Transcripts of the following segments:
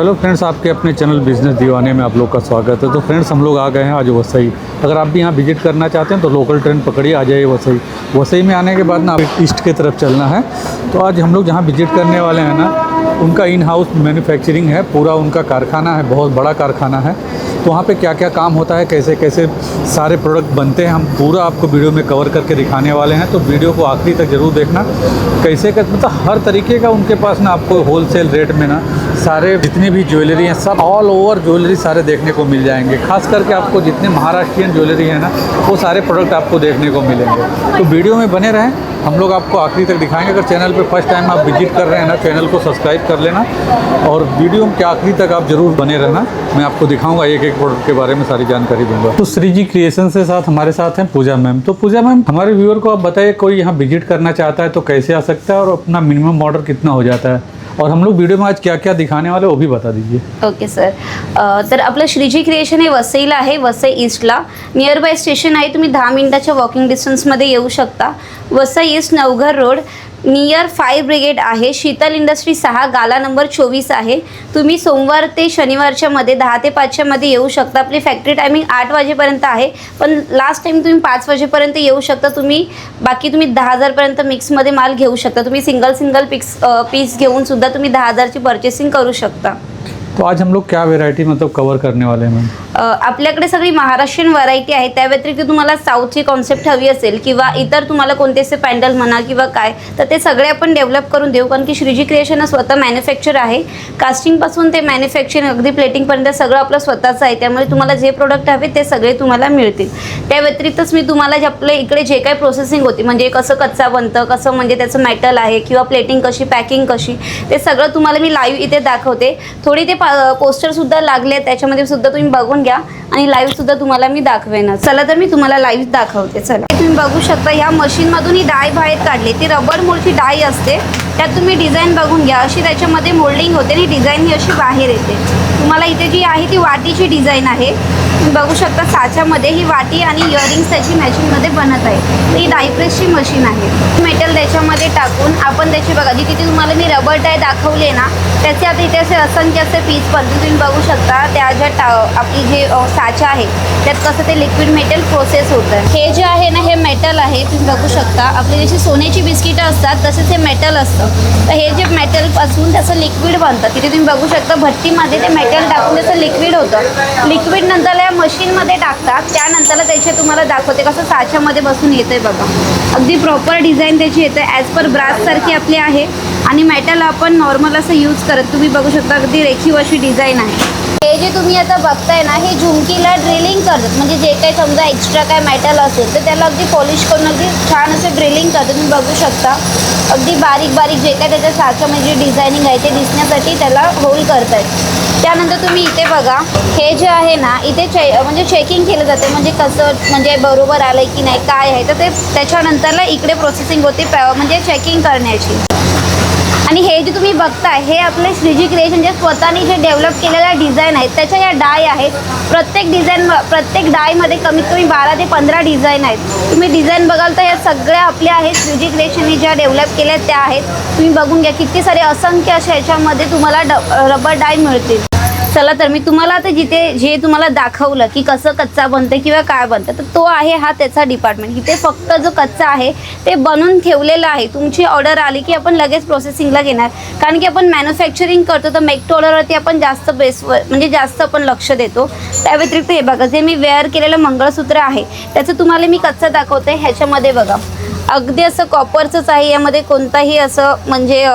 Hello friends, आपके अपने channel business दीवाने में आप लोग का स्वागत है। तो फ्रेंड्स, हम लोग आ गए हैं आज वसई। अगर आप भी यहाँ विजिट करना चाहते हैं तो लोकल ट्रेन पकड़िए, आ जाइए वसई। वसई में आने के बाद ना आप ईस्ट की तरफ चलना है। तो आज हम लोग जहाँ विजिट करने वाले हैं ना, उनका इन हाउस मैन्युफैक्चरिंग है, पूरा उनका कारखाना है, बहुत बड़ा कारखाना है। तो वहाँ पे क्या क्या काम होता है, कैसे कैसे सारे प्रोडक्ट बनते हैं, हम पूरा आपको वीडियो में कवर करके दिखाने वाले हैं। तो वीडियो को आखिरी तक ज़रूर देखना। कैसे मतलब हर तरीके का उनके पास ना आपको होलसेल रेट में ना सारे जितनी भी ज्वेलरी हैं, सब ऑल ओवर ज्वेलरी सारे देखने को मिल जाएंगे। खास करके आपको जितने महाराष्ट्रियन ज्वेलरी है ना, वो सारे प्रोडक्ट आपको देखने को मिलेंगे। तो वीडियो में बने रहें, हम लोग आपको आखिरी तक दिखाएंगे। अगर चैनल पे फर्स्ट टाइम आप विजिट कर रहे हैं ना, चैनल को सब्सक्राइब कर लेना और वीडियो के आखिरी तक आप ज़रूर बने रहना। मैं आपको दिखाऊंगा एक एक प्रोडक्ट के बारे में सारी जानकारी दूंगा। तो श्री जी क्रिएशन से साथ हमारे साथ हैं पूजा मैम। तो पूजा मैम, हमारे व्यूअर को आप बताइए, कोई यहाँ विजिट करना चाहता है तो कैसे आ सकता है और अपना मिनिमम ऑर्डर कितना हो जाता है, और हम लोग वीडियो में आज क्या क्या दिखाने वाले वो भी बता दीजिए। ओके सर, तर आपलं श्रीजी क्रिएशन हे वसईला आहे, वसई ईस्टला नियर बाय स्टेशन आहे। तुम्ही 10 मिनिटाच्या वॉकिंग डिस्टन्समध्ये येऊ शकता। Vasai east Navghar road near fire brigade आहे। शीतल इंडस्ट्री 6 गाला नंबर 24 आहे। तुम्ही सोमवार ते शनिवारच्या मध्ये 10 ते 5 मध्ये येऊ शकता। आपली फॅक्टरी टायमिंग 8 वाजेपर्यंत आहे, पण लास्ट टाइम तुम्ही 5 वाजेपर्यंत येऊ शकता। बाकी तुम्ही 10,000 पर्यंत मिक्समध्ये माल घेऊ शकता। तुम्ही सिंगल पीस घेऊन सुद्धा तुम्ही 10,000 ची परचेसिंग करू शकता। तो आज हम लोग क्या वेरायटी मतलब कवर करने वाले हैं मैम? आपल्याकडे सगळी महाराष्ट्रीयन व्हरायटी आहे। त्या व्यतिरिक्त तुम्हाला साऊथची कॉन्सेप्ट हवी असेल किंवा इतर तुम्हाला कोणतेसे पॅन्डल म्हणा किंवा काय, तर ते सगळे आपण डेव्हलप करून देऊ। कारण की श्रीजी क्रिएशन हा स्वतः मॅन्युफॅक्चर आहे। कास्टिंगपासून ते मॅन्युफॅक्चरिंग अगदी प्लेटिंगपर्यंत सगळं आपलं स्वतःचं आहे। त्यामुळे तुम्हाला जे प्रोडक्ट हवे ते सगळे तुम्हाला मिळतील। त्या व्यतिरिक्तच मी तुम्हाला जे आपल्या इकडे जे काही प्रोसेसिंग होती, म्हणजे कसं कच्चा बनतं, कसं म्हणजे त्याचं मेटल आहे किंवा प्लेटिंग कशी, पॅकिंग कशी, ते सगळं तुम्हाला मी लाईव्ह इथे दाखवते। थोडी ते पोस्टर सुद्धा लागले, त्याच्यामध्ये सुद्धा तुम्ही बघून घ्या आणि लाईव्ह सुद्धा तुम्हाला मी दाखवेन। चला तर मी तुम्हाला लाईव्ह दाखवते। चला, तुम्ही बघू शकता ह्या मशीन मधून ही डाय बाहेर काढली। ती रबर मोल्डची डाय असते, त्यात तुम्ही डिझाईन बघून घ्या। अशी त्याच्यामध्ये मोल्डिंग होते आणि डिझाईन ही अशी बाहेर येते। तुम्हाला इथे जी आहे ती वाटीची डिझाईन आहे। तुम्ही बघू शकता साच्यामध्ये ही वाटी आणि इयरिंग्स त्याची मॅचिंगमध्ये बनत आहे। ही डाय प्रेसची मशीन आहे। मेटल त्याच्यामध्ये टाकून आपण त्याची बघा, जी तिथे तुम्हाला मी रबर डाय दाखवले ना, त्याचे आता इथे असे असंख्य असे पीस पण तुम्ही बघू शकता। त्या ज्या आपली जे साचा आहे त्यात कसं ते लिक्विड मेटल प्रोसेस होतं। हे जे आहे ना, हे मेटल आहे। तुम्ही बघू शकता आपली जशी सोन्याची बिस्किटं असतात तसेच हे मेटल असतं। तर हे जे मेटलपासून त्याचं लिक्विड बनतं, तिथे तुम्ही बघू शकता भट्टीमध्ये ते मेटल टाकून त्याचं लिक्विड होतं। लिक्विड नंतर या मशीनमध्ये टाकतात, त्यानंतर त्याचे तुम्हाला दाखवते कसं साच्यामध्ये बसून येतंय बघा। अगदी प्रॉपर डिझाईन त्याची येते, ॲज पर ब्रास सारखी आपली आहे आणि मेटल आपण नॉर्मल असं यूज करत। तुम्ही बघू शकता अगदी रेखीव अशी डिझाईन आहे। हे जे तुम्ही आता बघताय ना, हे झुमकीला ड्रिलिंग करतात, म्हणजे जे काही समजा एक्स्ट्रा काय मेटल असेल तर त्याला अगदी पॉलिश करून अगदी छान असं ड्रिलिंग करतात। तुम्ही बघू शकता अगदी बारीक बारीक जे काय त्याच्या साच्यामध्ये जे डिझायनिंग आहे ते दिसण्यासाठी त्याला होल करतायत। त्यानंतर तुम्ही इथे बघा, हे जे आहे ना, इथे म्हणजे चेकिंग केलं जाते, म्हणजे कसं म्हणजे बरोबर आलंय की नाही काय आहे, तर ते त्याच्यानंतरला इकडे प्रोसेसिंग होते म्हणजे चेकिंग करण्याची। आणि हे जे तुम्ही बघताय हे आपले श्रीजी क्रिएशन जे स्वतःने जे डेव्हलप केलेल्या डिझाईन आहेत, त्याच्या या डाय आहेत। प्रत्येक डायमध्ये कमीत कमी 12 ते 15 डिझाईन आहेत। तुम्ही डिझाईन बघाल तर या सगळ्या आपल्या आहेत, श्रीजी क्रिएशनने ज्या डेव्हलप केल्या त्या आहेत। तुम्ही बघून घ्या किती सारे असंख्य अशा ह्याच्यामध्ये तुम्हाला रबर डाय मिळतील। चला तर मी तुम्हाला आता जे तुम्हाला दाखवलं की कसं कच्चा बनतं किंवा काय बनतं, तर तो आहे हा त्याचा डिपार्टमेंट। इथे फक्त जो कच्चा आहे ते बनवून ठेवलेलं आहे। तुमची ऑर्डर आली की आपण लगेच प्रोसेसिंगला घेणार, कारण की आपण मॅन्युफॅक्चरिंग करतो तर मेक टू ऑर्डरवरती आपण जास्त म्हणजे जास्त आपण लक्ष देतो। त्या व्यतिरिक्त हे बघा, जे मी वेअर केलेलं मंगळसूत्र आहे त्याचं तुम्हाला मी कच्चा दाखवते। ह्याच्यामध्ये बघा अगदी असं कॉपरचंच आहे, यामध्ये कोणताही असं म्हणजे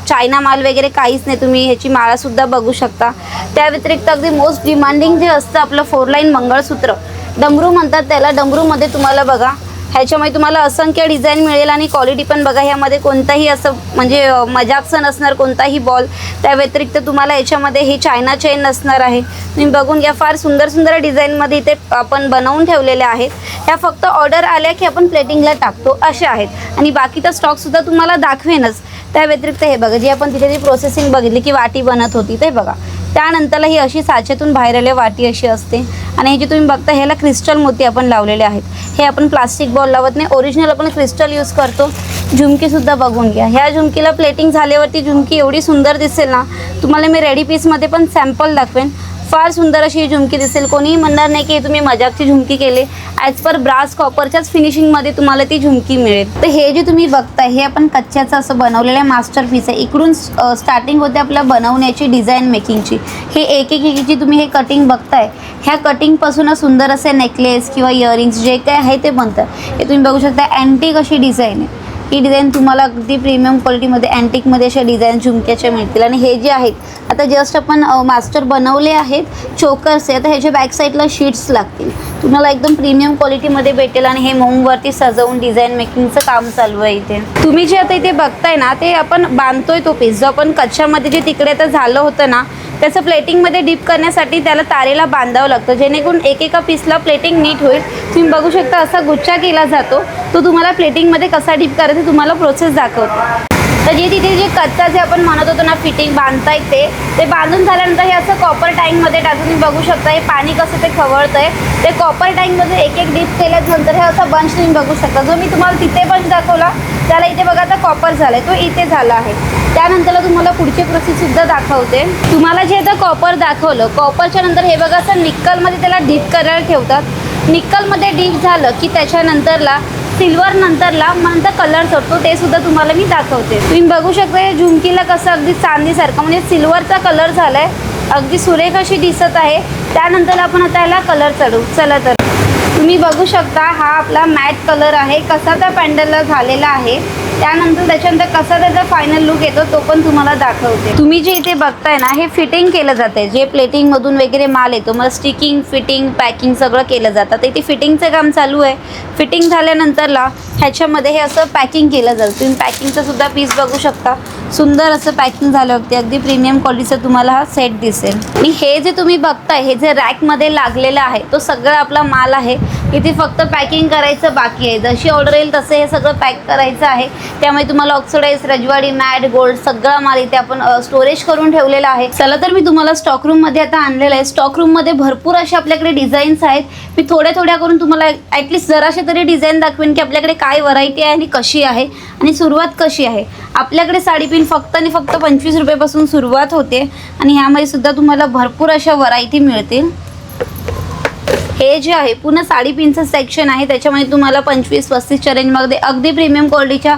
चायना माल वगैरे काहीच नाही। तुम्ही ह्याची माळासुद्धा बघू शकता। त्या व्यतिरिक्त अगदी मोस्ट डिमांडिंग जे असतं आपलं 4 लाईन मंगळसूत्र, डमरू म्हणतात त्याला। डमरूमध्ये तुम्हाला बघा ह्याच्यामध्ये तुम्हाला असंख्य डिझाईन मिळेल आणि क्वालिटी पण बघा। ह्यामध्ये कोणताही असं म्हणजे मजाकचं नसणार कोणताही बॉल। त्या व्यतिरिक्त तुम्हाला याच्यामध्ये ही चायना चेन नसणार आहे। तुम्ही बघून घ्या, फार सुंदर सुंदर डिझाईनमध्ये इथे आपण बनवून ठेवलेले आहेत। ह्या फक्त ऑर्डर आल्या की आपण प्लेटिंगला टाकतो अशा आहेत, आणि बाकीचा स्टॉकसुद्धा तुम्हाला दाखवेनच। त्या व्यतिरिक्त हे बघा, जी आपण तिथे जी प्रोसेसिंग बघितली की वाटी बनत होती, ते बघा त्यानंतरला ही अशी साच्यातून बाहेर आलेली वाटी अशी असते आणि हे जे तुम्ही बघता ह्याला क्रिस्टल मोती आपण लावलेले आहेत. हे आपण प्लास्टिक बॉल लावत नाही, ओरिजिनल आपण क्रिस्टल यूज करतो. झुमकीसुद्धा बघून घ्या. ह्या झुमकीला प्लेटिंग झाल्यावरती झुमकी एवढी सुंदर दिसेल ना, तुम्हाला मी रेडी पीसमध्ये पण सॅम्पल दाखवेन. फार सुंदर अशी ही झुमकी दिसेल. कोणीही म्हणणार नाही की तुम्ही मजाकची झुमकी केली. ॲज पर ब्रास कॉपरच्याच फिनिशिंगमध्ये तुम्हाला ती झुमकी मिळेल. तर हे जे तुम्ही बघताय हे आपण कच्च्याचं असं बनवलेलं आहे मास्टरपीस आहे. इकडून स्टार्टिंग होते आपल्या बनवण्याची डिझाईन मेकिंगची. हे एक जी तुम्ही हे कटिंग बघताय ह्या कटिंगपासूनच सुंदर असे नेकलेस किंवा इयरिंग्स जे काय आहे ते बनतं. हे तुम्ही बघू शकता अँटिक अशी डिझाईन आहे. ही डिझाईन तुम्हाला अगदी प्रीमियम क्वालिटीमध्ये अँटिकमध्ये अशा डिझाईन झुमक्याच्या मिळतील. आणि हे जे आहेत आता जस्ट आपण मास्टर बनवले आहेत चोकर्स आहे. आता ह्याच्या बॅक साईडला शीट्स लागतील. तुम्हाला एकदम प्रीमियम क्वालिटीमध्ये भेटेल आणि हे मोमवरती सजवून डिझाईन मेकिंगचं काम चालू आहे इथे. तुम्ही जे आता इथे बघताय ना ते आपण बांधतोय तो पीस जो आपण कच्च्यामध्ये जे तिकडे आता झालं होतं ना त्याचं प्लेटिंगमध्ये डीप करण्यासाठी त्याला तारेला बांधावं लागतं जेणेकरून एकेका पीसला प्लेटिंग नीट होईल. तुम्ही बघू शकता असा गुच्छा केला जातो. तो तुम्हाला प्लेटिंगमध्ये कसा डीप करायचा तुम्हाला प्रोसेस दाखवतो. तर जे तिथे जे कच्चा जे आपण म्हणत होतो ना फिटिंग बांधतायत ते बांधून झाल्यानंतर हे असं कॉपर टँकमध्ये टाकून तुम्ही बघू शकता हे पाणी कसं ते खवळतं आहे. ते कॉपर टँकमध्ये एक एक डीप केल्यानंतर हे असं बंच तुम्ही बघू शकता. जो मी तुम्हाला तिथे बंच दाखवला त्याला इथे बघा आता कॉपर झाला आहे तो इथे झाला आहे. त्यानंतर तुम्हाला पुढचे प्रोसेससुद्धा दाखवते. तुम्हाला जे आता कॉपर दाखवलं कॉपरच्या नंतर हे बघा असं निक्कलमध्ये त्याला डीप करायला ठेवतात. निक्कलमध्ये डीप झालं की त्याच्यानंतरला सिल्वर नंतरला नंतर कलर चढतो ते सुद्धा तुम्हाला मी दाखवते. तुम्ही बघू शकता हे झुमकीला कसं अगदी चांदीसारखं म्हणजे सिल्वरचा कलर झाला आहे. अगदी सुरेख अशी दिसत आहे. त्यानंतर आपण आता याला कलर चढवू. चला तर तुम्ही बघू शकता हा आपला मॅट कलर आहे कसा त्या पॅन्डलला झालेला आहे. त्यानंतर त्याच्यानंतर कसा त्याचा फायनल लुक येतो तो पण तुम्हाला दाखवते. तुम्ही जे इथे बघताय ना हे फिटिंग केलं जाते. जे प्लेटिंगमधून वगैरे माल येतो मग स्टिकिंग फिटिंग पॅकिंग सगळं केलं जातं. तर इथे फिटिंगचं काम चालू आहे. फिटिंग झाल्यानंतरला ह्याच्यामध्ये हे असं पॅकिंग केलं जातं. तुम्ही पॅकिंगचं सुद्धा पीस बघू शकता. सुंदर असं पॅकिंग झालं होते. अगदी प्रीमियम क्वालिटीचं तुम्हाला हा सेट दिसेल. आणि हे जे तुम्ही बघताय हे जे रॅकमध्ये लागलेलं आहे तो सगळा आपला माल आहे. इथे फक्त पॅकिंग करायचं बाकी आहे. जशी ऑर्डर येईल तसे हे सगळं पॅक करायचं आहे. त्यामुळे तुम्हाला ऑक्सिडाइज रजवाडी मॅट गोल्ड सगळा माल इथे आपण स्टोरेज करून ठेवलेला आहे. चला तर मी तुम्हाला स्टॉक रूममध्ये आता आणलेलं आहे. स्टॉक रूममध्ये भरपूर अशा आपल्याकडे डिझाईन्स आहेत. मी थोड्या थोड्या करून तुम्हाला ॲटलिस्ट जराशे तरी डिझाईन दाखवेन की आपल्याकडे काय व्हरायटी आहे आणि कशी आहे आणि सुरुवात कशी आहे. आपल्याकडे साडीपिन फक्त आणि फक्त 25 रुपयापासून सुरुवात होते आणि ह्यामध्ये सुद्धा तुम्हाला भरपूर अशा व्हरायटी मिळतील. हे जे आहे पूर्ण साडीपिनचं सेक्शन आहे. त्याच्यामध्ये तुम्हाला 25-35च्या रेंजमध्ये अगदी प्रीमियम क्वालिटीच्या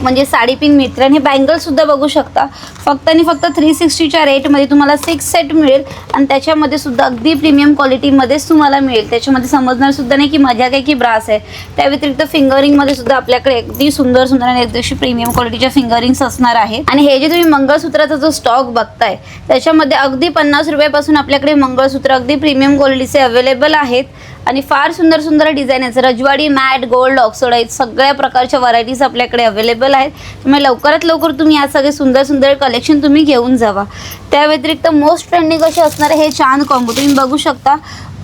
म्हणजे साडीपिन मिळतील. आणि हे बँगल्ससुद्धा बघू शकता फक्त आणि फक्त 360च्या रेटमध्ये तुम्हाला 6 सेट मिळेल आणि त्याच्यामध्ये सुद्धा अगदी प्रीमियम क्वालिटीमध्येच तुम्हाला मिळेल. त्याच्यामध्ये समजणारसुद्धा नाही की मजा काय की ब्रास आहे. त्या व्यतिरिक्त फिंगरिंगमध्ये सुद्धा आपल्याकडे अगदी सुंदर सुंदर आणि अगदी प्रीमियम क्वालिटीच्या फिंगरिंग्स असणार आहे. आणि हे जे तुम्ही मंगळसूत्राचा जो स्टॉक बघताय त्याच्यामध्ये अगदी 50 रुपयापासून आपल्याकडे मंगळसूत्र अगदी प्रीमियम क्वालिटीचे अवेलेबल आहेत आणि फार सुंदर सुंदर डिझाईन आहेत. रजवाडी मॅट गोल्ड ऑक्सिडाइज सगळ्या प्रकारच्या व्हरायटीज आपल्याकडे अवेलेबल आहेत. त्यामुळे लवकरात लवकर तुम्ही या सगळे सुंदर सुंदर कलेक्शन तुम्ही घेऊन जावा. त्या व्यतिरिक्त मोस्ट ट्रेंडिंग असे असणारे हे चांद कॉम्बो तुम्ही बघू शकता.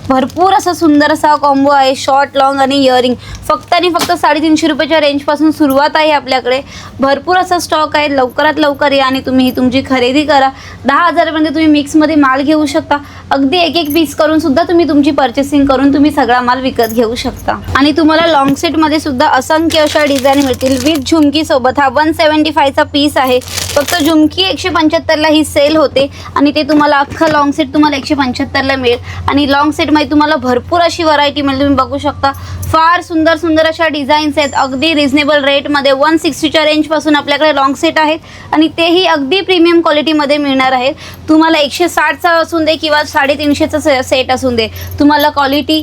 भरपूर असा सुंदर असा कॉम्बो आहे. शॉर्ट लॉंग आणि इयरिंग फक्त आणि फक्त 350 रुपयाच्या रेंजपासून सुरुवात आहे आपल्याकडे. भरपूर असा स्टॉक आहे. लवकरात लवकर या आणि तुम्ही तुमची खरेदी करा. 10,000पर्यंत तुम्ही मिक्समध्ये माल घेऊ शकता. अगदी एक एक पीस करून सुद्धा तुम्ही तुमची पर्चेसिंग करून तुम्ही सगळा माल विकत घेऊ शकता. आणि तुम्हाला लॉंग सेटमध्ये सुद्धा असंख्य अशा डिझाईन मिळतील विथ झुमकीसोबत. हा 175चा पीस आहे. फक्त झुमकी 175ला ही सेल होते आणि ते तुम्हाला अख्खा लॉंग सेट तुम्हाला 175ला मिळेल. आणि लॉंग सेटमध्ये तुम्हाला भरपूर अशी व्हरायटी मिळेल. तुम्ही बघू शकता फार सुंदर सुंदर अशा डिझाईन्स आहेत. अगदी रिजनेबल रेटमध्ये 160च्या रेंजपासून आपल्याकडे लॉंग सेट आहेत आणि तेही अगदी प्रीमियम क्वालिटीमध्ये मिळणार आहेत. तुम्हाला 160चा असून दे किंवा 350चा सेट असून दे तुम्हाला क्वालिटी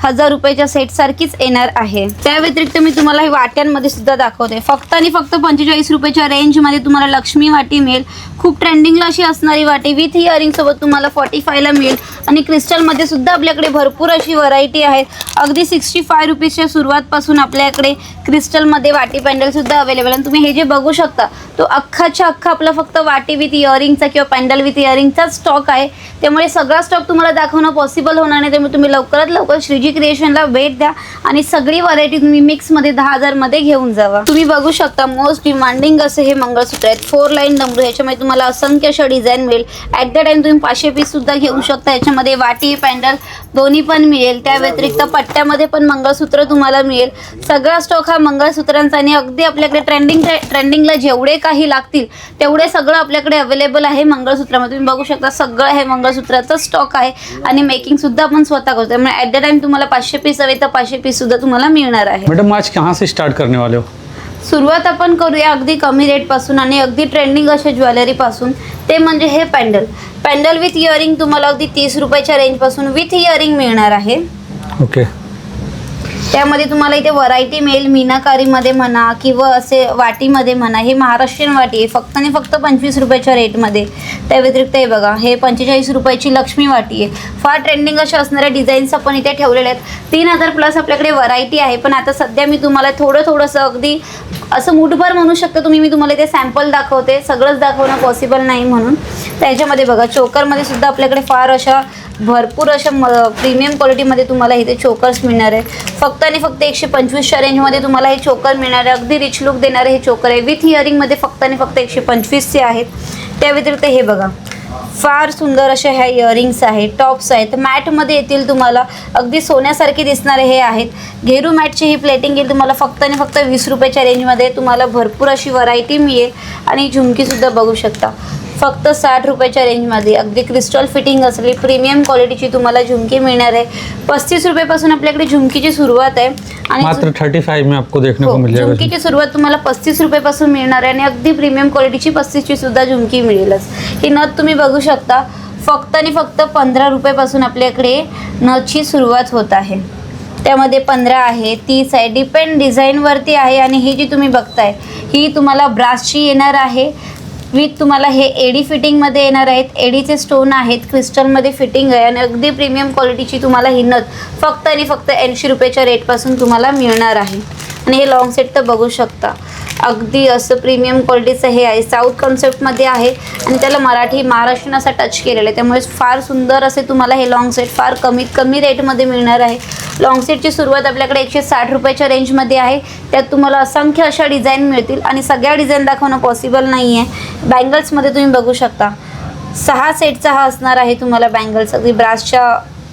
1000 रुपयाच्या सेटसारखीच येणार आहे. त्या व्यतिरिक्त मी तुम्हाला हे वाट्यांमध्ये सुद्धा दाखवते. फक्त आणि फक्त 45 रुपयाच्या रेंजमध्ये तुम्हाला लक्ष्मी वाटी मिळेल. खूप ट्रेंडिंगला अशी असणारी वाटी विथ इयरिंगसोबत तुम्हाला 45ला मिळेल. आणि क्रिस्टलमध्ये सुद्धा आपल्याकडे भरपूर अशी व्हरायटी आहे. अगदी 65 रुपीजच्या सुरुवातपासून आपल्याकडे क्रिस्टलमध्ये वाटी पॅन्डल सुद्धा अवेलेबल आहे. तुम्ही हे जे बघू शकता तो अख्खाच्या अख्खा आपला फक्त वाटी विथ इयरिंगचा किंवा पॅन्डल विथ इयरिंगचाच स्टॉक आहे. त्यामुळे सगळा स्टॉक तुम्हाला दाखवणं पॉसिबल होणार नाही. त्यामुळे तुम्ही लवकरात लवकर श्रीजी क्रिएशनला भेट द्या आणि सगळी व्हरायटी तुम्ही मिक्समध्ये 10,000मध्ये घेऊन जावा. तुम्ही बघू शकता मोस्ट डिमांडिंग असे हे मंगळसूत्र आहेत. 4 लाईन डमरू, ह्याच्यामध्ये तुम्हाला असंख्य अशा डिझाईन मिळेल. ॲट द टाइम तुम्ही 500 पीस सुद्धा घेऊ शकता. याच्यामध्ये वाटी पॅन्डल दोन्ही पण मिळेल. त्या व्यतिरिक्त पट्ट्यामध्ये पण मंगळसूत्र तुम्हाला मिळेल. सगळा स्टॉक हा मंगळसूत्रांचा आणि अगदी आपल्याकडे ट्रेंडिंगला जेवढे काही लागतील तेवढे सगळं आपल्याकडे अवेलेबल आहे मंगळसूत्रामध्ये. तुम्ही बघू शकता सगळं हे मंगळसूत्राचा स्टॉक आहे आणि मेकिंग सुद्धा आपण स्वतः करतो. त्यामुळे ॲट द टाइम तुम्हाला 500 पीस हवे तर 500 पीस सुद्धा तुम्हाला मिळणार आहे. मैडम आज कहाँ से स्टार्ट करने वाले हो? सुरुवात आपण करूया अगदी कमी रेटपासून आणि अगदी ट्रेंडिंग अशा ज्वेलरीपासून. ते म्हणजे हे पॅन्डल विथ इयरिंग तुम्हाला अगदी 30 रुपयाच्या रेंजपासून विथ इयरिंग मिळणार आहे. ओके. त्यामध्ये तुम्हाला इथे व्हरायटी मिळेल. मीनाकारीमध्ये म्हणा किंवा असे वाटीमध्ये म्हणा. हे महाराष्ट्रीयन वाटी आहे फक्त आणि फक्त 25 रुपयाच्या रेटमध्ये. त्या व्यतिरिक्त हे बघा हे 45 रुपयाची लक्ष्मी वाटी आहे. फार ट्रेंडिंग अशा असणाऱ्या डिझाईन्स आपण इथे ठेवलेले आहेत. 3000 प्लस आपल्याकडे व्हरायटी आहे. पण आता सध्या मी तुम्हाला थोडंसं अगदी असं मुठभर म्हणू शकता तुम्ही. मी तुम्हाला इथे सॅम्पल दाखवते, सगळंच दाखवणं पॉसिबल नाही म्हणून. त्याच्यामध्ये बघा चोकरमध्ये सुद्धा आपल्याकडे फार अशा भरपूर अशा प्रीमियम क्वालिटीमध्ये तुम्हाला इथे चोकर्स मिळणार आहे. फक्त आणि फक्त 125च्या रेंजमध्ये तुम्हाला हे चोकर मिळणार आहे. अगदी रिच लुक देणारे हे चोकर आहे. विथ इयरिंगमध्ये फक्त आणि फक्त 125चे आहेत. त्या व्यतिरिक्त हे बघा फार सुंदर अशा ह्या इयरिंग्स आहेत. टॉप्स आहेत. मॅटमध्ये येतील तुम्हाला. अगदी सोन्यासारखे दिसणारे हे आहेत. घेरू मॅटची ही प्लेटिंग येईल तुम्हाला फक्त आणि फक्त 20 रुपयाच्या रेंजमध्ये. तुम्हाला भरपूर अशी व्हरायटी मिळेल. आणि झुमकीसुद्धा बघू शकता फक्त 60 रुपयाच्या रेंजमध्ये. अगदी क्रिस्टल फिटिंग असलेली प्रीमियम क्वालिटीची तुम्हाला झुमकी मिळणार आहे. 35 रुपयापासून आपल्याकडे झुमकीची सुरुवात आहे. आणि मात्र 35 में आपको देखने को मिल जाएगा. झुमकीची सुरुवात तुम्हाला 35 रुपयापासून मिळणार आहे आणि अगदी प्रीमियम क्वालिटीची 35ची सुद्धा झुमकी मिळेलच. ही नथ तुम्ही बघू शकता फक्त आणि फक्त 15 रुपयापासून आपल्याकडे नथची सुरुवात होत आहे. त्यामध्ये 15 आहे, 30 आहे, डिपेंड डिझाईनवरती आहे. आणि ही जी तुम्ही बघताय ही तुम्हाला ब्रासची येणार आहे. विथ तुम्हाला हे एडी फिटिंगमध्ये येणार आहेत. एडीचे स्टोन आहेत. क्रिस्टलमध्ये फिटिंग आहे आणि अगदी प्रीमियम क्वालिटीची तुम्हाला ही नथ फक्त आणि फक्त 80 रुपयाच्या रेटपासून तुम्हाला मिळणार आहे. आणि हे लॉंग सेट तर बघू शकता अगदी असं प्रीमियम क्वालिटीचं हे आहे. साऊथ कॉन्सेप्टमध्ये आहे आणि त्याला महाराष्ट्रीयन असा टच केलेला आहे. त्यामुळे फार सुंदर असे तुम्हाला हे लॉंग सेट फार कमीत कमी रेटमध्ये मिळणार आहे. लॉंग सेटची सुरुवात आपल्याकडे 160 रुपयाच्या रेंजमध्ये आहे. त्यात तुम्हाला असंख्य अशा डिझाईन मिळतील आणि सगळ्या डिझाईन दाखवणं पॉसिबल नाही आहे. बँगल्समध्ये तुम्ही बघू शकता 6 सेटचा हा असणार आहे तुम्हाला बँगल्स. अगदी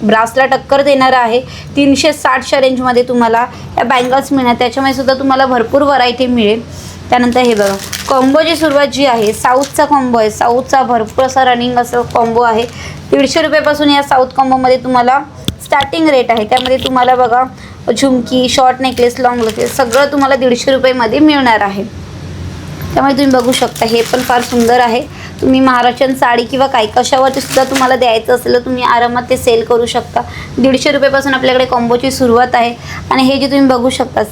ब्रासला टक्कर देणारा आहे. 360च्या रेंजमध्ये तुम्हाला या बँगल्स मिळणार. त्याच्यामध्ये सुद्धा तुम्हाला भरपूर व्हरायटी मिळेल. त्यानंतर हे बघा कॉम्बोची सुरुवात जी आहे साऊथचा कॉम्बो आहे. साऊथचा भरपूर असा रनिंग असं कॉम्बो आहे. 150 रुपयापासून या साऊथ कॉम्बोमध्ये तुम्हाला स्टार्टिंग रेट आहे. त्यामध्ये तुम्हाला बघा झुमकी, शॉर्ट नेकलेस, लॉंग नेकलेस सगळं तुम्हाला 150 रुपयामध्ये मिळणार आहे. त्यामुळे तुम्ही बघू शकता हे पण फार सुंदर आहे. तुम्ही महाराष्ट्रीयन साडी किंवा काही कशावरती सुद्धा तुम्हाला द्यायचं असेल तर तुम्ही आरामात ते सेल करू शकता. 150 रुपयापासून आपल्याकडे कॉम्बोची सुरुवात आहे. आणि हे जे तुम्ही बघू शकता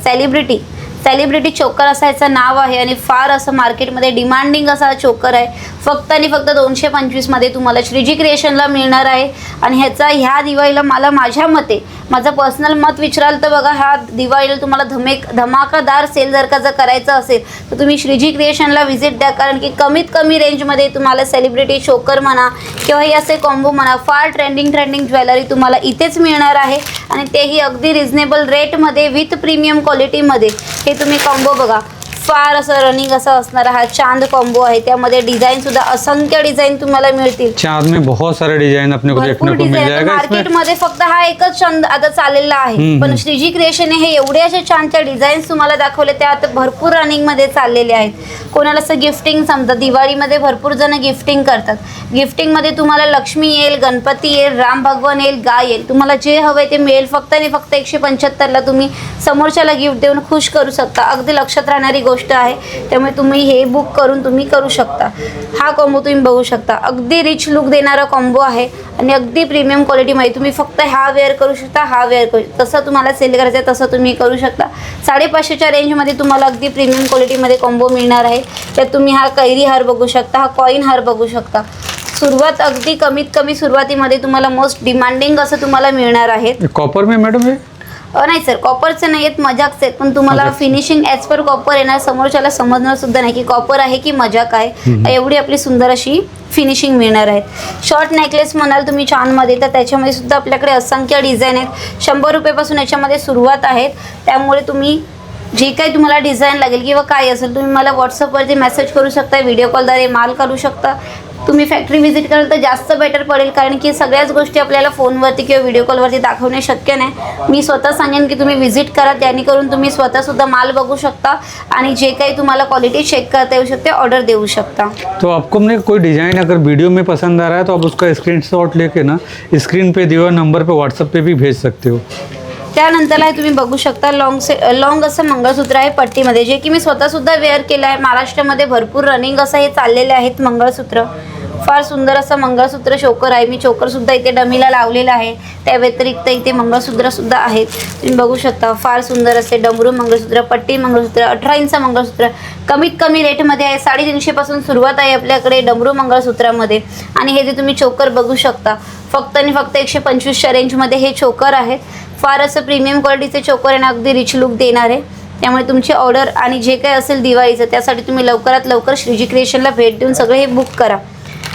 सेलिब्रिटी चोकर असायचं नाव आहे आणि फार असं मार्केटमध्ये डिमांडिंग असा चोकर आहे. फक्त आणि फक्त 225मध्ये तुम्हाला श्रीजी क्रिएशनला मिळणार आहे. आणि ह्या दिवाळीला मला माझ्या मते माझं पर्सनल मत विचाराल तर बघा ह्या दिवाळीला तुम्हाला धमाकादार सेल जर करायचं असेल तर तुम्ही श्रीजी क्रिएशनला व्हिजिट द्या. कारण की कमीत कमी रेंजमध्ये तुम्हाला सेलिब्रिटी चोकर म्हणा किंवा हे असे कॉम्बो म्हणा फार ट्रेंडिंग ज्वेलरी तुम्हाला इथेच मिळणार आहे. आणि तेही अगदी रिजनेबल रेटमध्ये विथ प्रीमियम क्वालिटीमध्ये. हे तुम्ही कॉम्बो बघा फार असं रनिंग असं असणारा हा चांद कॉम्बो आहे. त्यामध्ये डिझाईन सुद्धा असंख्य डिझाईन तुम्हाला मिळतील. चांद में बहुत सारे डिजाइन अपने को देखने को मिल जाएगा. मार्केटमध्ये फक्त हा एकच चांद आता चाललेला आहे. पण श्रीजी क्रिएशन हे एवढे असे छानच्या डिझाईन्स तुम्हाला दाखवले त्या आता भरपूर रनिंगमध्ये चाललेले आहेत. कोणाला असं गिफ्टिंग समजा दिवाळीमध्ये भरपूर जण गिफ्टिंग करतात. गिफ्टिंगमध्ये तुम्हाला लक्ष्मी येईल, गणपती येईल, राम भगवान येईल, गाय येईल. तुम्हाला जे हवंय ते मिळेल. फक्त आणि फक्त 175ला तुम्ही समोरच्याला गिफ्ट देऊन खुश करू शकता. अगदी लक्षात राहणारी गोष्ट आहे. त्यामुळे तुम्ही हे बुक करून तुम्ही करू शकता. हा कॉम्बो तुम्ही बघू शकता अगदी रिच लुक देणारा कॉम्बो आहे आणि अगदी प्रीमियम क्वालिटीमध्ये. तुम्ही फक्त हा वेअर करू शकता, हा वेअर करू तसं तुम्हाला सेल करायचं आहे तसं तुम्ही करू शकता. 550च्या रेंजमध्ये तुम्हाला अगदी प्रीमियम क्वालिटीमध्ये कॉम्बो मिळणार आहे. त्यात तुम्ही हा कैरी हार बघू शकता, हा कॉईन हार बघू शकता. सुरुवात अगदी कमीत कमी सुरुवातीमध्ये तुम्हाला मोस्ट डिमांडिंग असं तुम्हाला मिळणार आहे. कॉपर में मैडम नाही सर, कॉपरचे नाही आहेत, मजाकचे आहेत, पण तुम्हाला मजाकचे. फिनिशिंग ॲज पर कॉपर येणार, समोरच्याला समजणार सुद्धा नाही की कॉपर आहे की मजाक आहे. एवढी आपली सुंदर अशी फिनिशिंग मिळणार आहेत. शॉर्ट नेकलेस म्हणाल तुम्ही छानमध्ये, तर त्याच्यामध्ये सुद्धा आपल्याकडे असंख्य डिझाईन आहेत. 100 रुपयापासून याच्यामध्ये सुरुवात आहेत. त्यामुळे तुम्ही जे काही तुम्हाला डिझाईन लागेल किंवा काय असेल, तुम्ही मला व्हॉट्सअपवरती मेसेज करू शकता, व्हिडिओ कॉलद्वारे माल काढू शकता. तुम्ही फॅक्टरी व्हिजिट कराल तर जास्त बेटर पडेल, कारण की सगळ्याच गोष्टी आपल्याला फोनवरती किंवा व्हिडिओ कॉलवरती दाखवणे शक्य नाही. मी स्वतः सांगेन की तुम्ही व्हिजिट करा, जेणेकरून तुम्ही स्वतःसुद्धा माल बघू शकता आणि जे काही तुम्हाला क्वालिटी चेक करता येऊ शकते, ऑर्डर देऊ शकता. तो आपको हमने कोई डिज़ाइन अगर वीडियो में पसंद आ रहा है तो आप उसका स्क्रीनशॉट लेके ना स्क्रीन पे दिए हुए नंबर पे व्हाट्सएप पे भी भेज सकते हो. त्यानंतरला तुम्ही बघू शकता लॉंग असं मंगळसूत्र आहे पट्टीमध्ये, जे की मी स्वतःसुद्धा वेअर केलं आहे. महाराष्ट्रामध्ये भरपूर रनिंग असं हे चाललेले आहेत मंगळसूत्र. फार सुंदर असं मंगळसूत्र चोकर आहे. मी चोकरसुद्धा इथे डमीला लावलेलं आहे. त्या व्यतिरिक्त इथे मंगळसूत्रसुद्धा आहेत, तुम्ही बघू शकता. फार सुंदर असे डमरू मंगळसूत्र, पट्टी मंगळसूत्र, 18 इंच मंगळसूत्र कमीत कमी रेटमध्ये आहे. 350 पासून सुरुवात आहे आपल्याकडे डमरू मंगळसूत्रामध्ये. आणि हे जे तुम्ही चोकर बघू शकता, फक्त आणि फक्त 125च्या रेंजमध्ये हे चोकर आहेत. फार असं प्रीमियम क्वालिटीचे चोकर आहे, अगदी रिच लुक देणार आहे. त्यामुळे तुमची ऑर्डर आणि जे काही असेल दिवाळीचं, त्यासाठी तुम्ही लवकरात लवकर श्रीजी क्रिएशनला भेट देऊन सगळे हे बुक करा.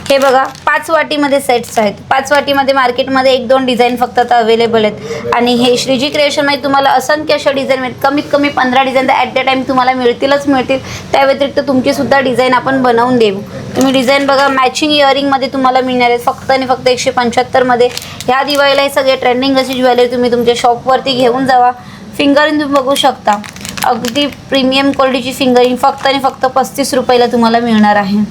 हे बघा 5 वाटीमध्ये सेट्स आहेत. 5 वाटीमध्ये मार्केटमध्ये 1-2 डिझाईन फक्त आता अवेलेबल आहेत. आणि हे श्रीजी क्रिएशनमध्ये तुम्हाला असंख्य अशा डिझाईन मिळतील. कमीत कमी 15 डिझाईन तर ॲट द टाईम तुम्हाला मिळतील. त्या व्यतिरिक्त तुमचीसुद्धा डिझाईन आपण बनवून देऊ. तुम्ही डिझाईन बघा, मॅचिंग इयरिंगमध्ये तुम्हाला मिळणार आहेत फक्त आणि फक्त 175मध्ये. ह्या दिवाळीला हे सगळे ट्रेंडिंग अशी ज्वेलरी तुम्ही तुमच्या शॉपवरती घेऊन जावा. फिंगरिंग तुम्ही बघू शकता, अगदी प्रीमियम क्वालिटीची फिंगरिंग फक्त आणि फक्त 35 रुपयाला तुम्हाला मिळणार आहे.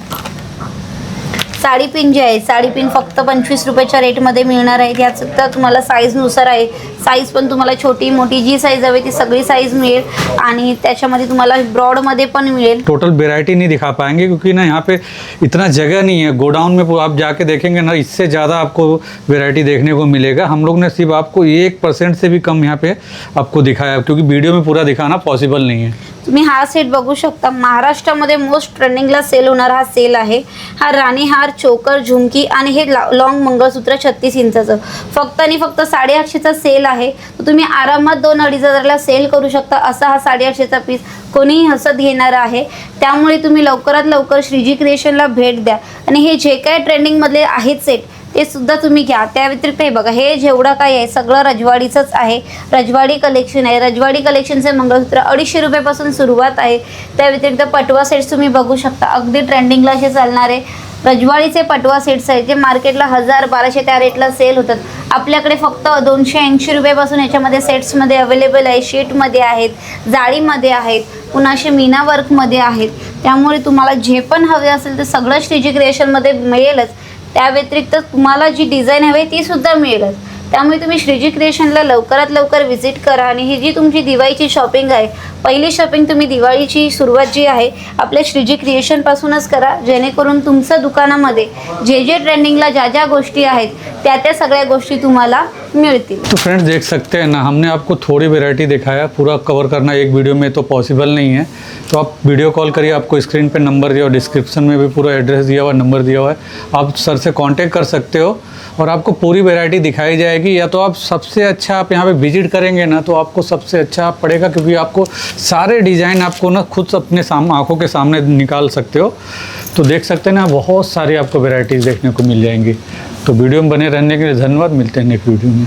साडी पिन जे आहे, साडी पिन फक्त 25 रुपयाच्या रेटमध्ये मिळणार आहे. याचं तर तुम्हाला साईजनुसार आहे. साईज पण तुम्हाला छोटी मोठी जी साईज हवी ती सगळी साईज मिळेल. आणि त्याच्यामध्ये तुम्हाला ब्रॉडमध्ये पण मिळेल. टोटल वेराइटी नहीं दिखा पाएंगे क्योंकि ना यहाँ पे इतना जगह नहीं है. गोडाउन में आप जाके देखेंगे ना, इससे ज़्यादा आपको वेराइटी देखने को मिलेगा. हम लोग ने सिर्फ आपको 1% से भी कम यहाँ पे आपको दिखाया, क्योंकि वीडियो में पूरा दिखाना पॉसिबल नहीं है. तुम्ही हा सेट बघू शकता. महाराष्ट्रामध्ये मोस्ट ट्रेंडिंगला सेल होणारा हा सेल आहे. हा राणीहार, चोकर, झुमकी आणि हे लॉंग मंगळसूत्र 36 इंचाचं फक्त आणि फक्त 850चा सेल आहे. तर तुम्ही आरामात 2-2.5 हजारला सेल करू शकता. असा हा 850चा पीस कोणीही हसत घेणार आहे. त्यामुळे तुम्ही लवकरात लवकर श्रीजी क्रिएशनला भेट द्या आणि हे जे काय ट्रेंडिंगमधले आहेत सेट ते सुद्धा तुम्ही घ्या. त्या व्यतिरिक्त हे बघा, हे जेवढं काही आहे सगळं रजवाडीचंच आहे. रजवाडी कलेक्शन आहे. रजवाडी कलेक्शनचे मंगळसूत्र 250 रुपयापासून सुरुवात आहे. त्या व्यतिरिक्त पटवा सेट्स तुम्ही बघू शकता, अगदी ट्रेंडिंगला असे चालणारे रजवाडीचे पटवा सेट्स आहेत, जे मार्केटला 1000-1200 त्या रेटला सेल होतात. आपल्याकडे फक्त 280 रुपयापासून याच्यामध्ये सेट्समध्ये अवेलेबल आहे. शीटमध्ये आहेत, जाळीमध्ये आहेत, पुन्हा असे मीना वर्कमध्ये आहेत. त्यामुळे तुम्हाला जे पण हवे असेल ते सगळं श्रीजी क्रिएशनमध्ये मिळेलच. त्या व्यतिरिक्त तुम्हाला जी डिझाईन हवी ती सुद्धा मिळेलच. त्यामुळे तुम्ही श्रीजी क्रिएशनला लवकरात लवकर व्हिजिट करा. आणि ही जी तुमची दिवाळीची शॉपिंग आहे, पहिली शॉपिंग तुम्ही दिवाळीची सुरुवात जी आहे आपल्या श्रीजी क्रिएशनपासूनच करा, जेणेकरून तुमच्या दुकानामध्ये जे जे ट्रेंडिंगला ज्या ज्या गोष्टी आहेत त्या त्या सगळ्या गोष्टी तुम्हाला मिळतील. तो फ्रेंड्स देख सकते हैं ना, हमने आपको थोड़ी वैरायटी दिखाया. पूरा कवर करना एक वीडियो में तो पॉसिबल नहीं है. तो आप वीडियो कॉल करिए, आपको स्क्रीन पे नंबर दिया और डिस्क्रिप्शन में भी पूरा एड्रेस दिया हुआ, नंबर दिया हुआ है. आप सर से कांटेक्ट कर सकते हो और आपको पूरी वैरायटी दिखाई जाएगी. या तो आप सबसे अच्छा आप यहाँ पे विजिट करेंगे ना तो आपको सबसे अच्छा पड़ेगा, क्योंकि आपको सारे डिज़ाइन आपको ना खुद अपने आँखों के सामने निकाल सकते हो. तो देख सकते हैं ना, बहुत सारी आपको वैरायटीज़ देखने को मिल जाएंगी. तो वीडियो में बने रहने के लिए धन्यवाद. मिलते हैं नेक्स्ट वीडियो में.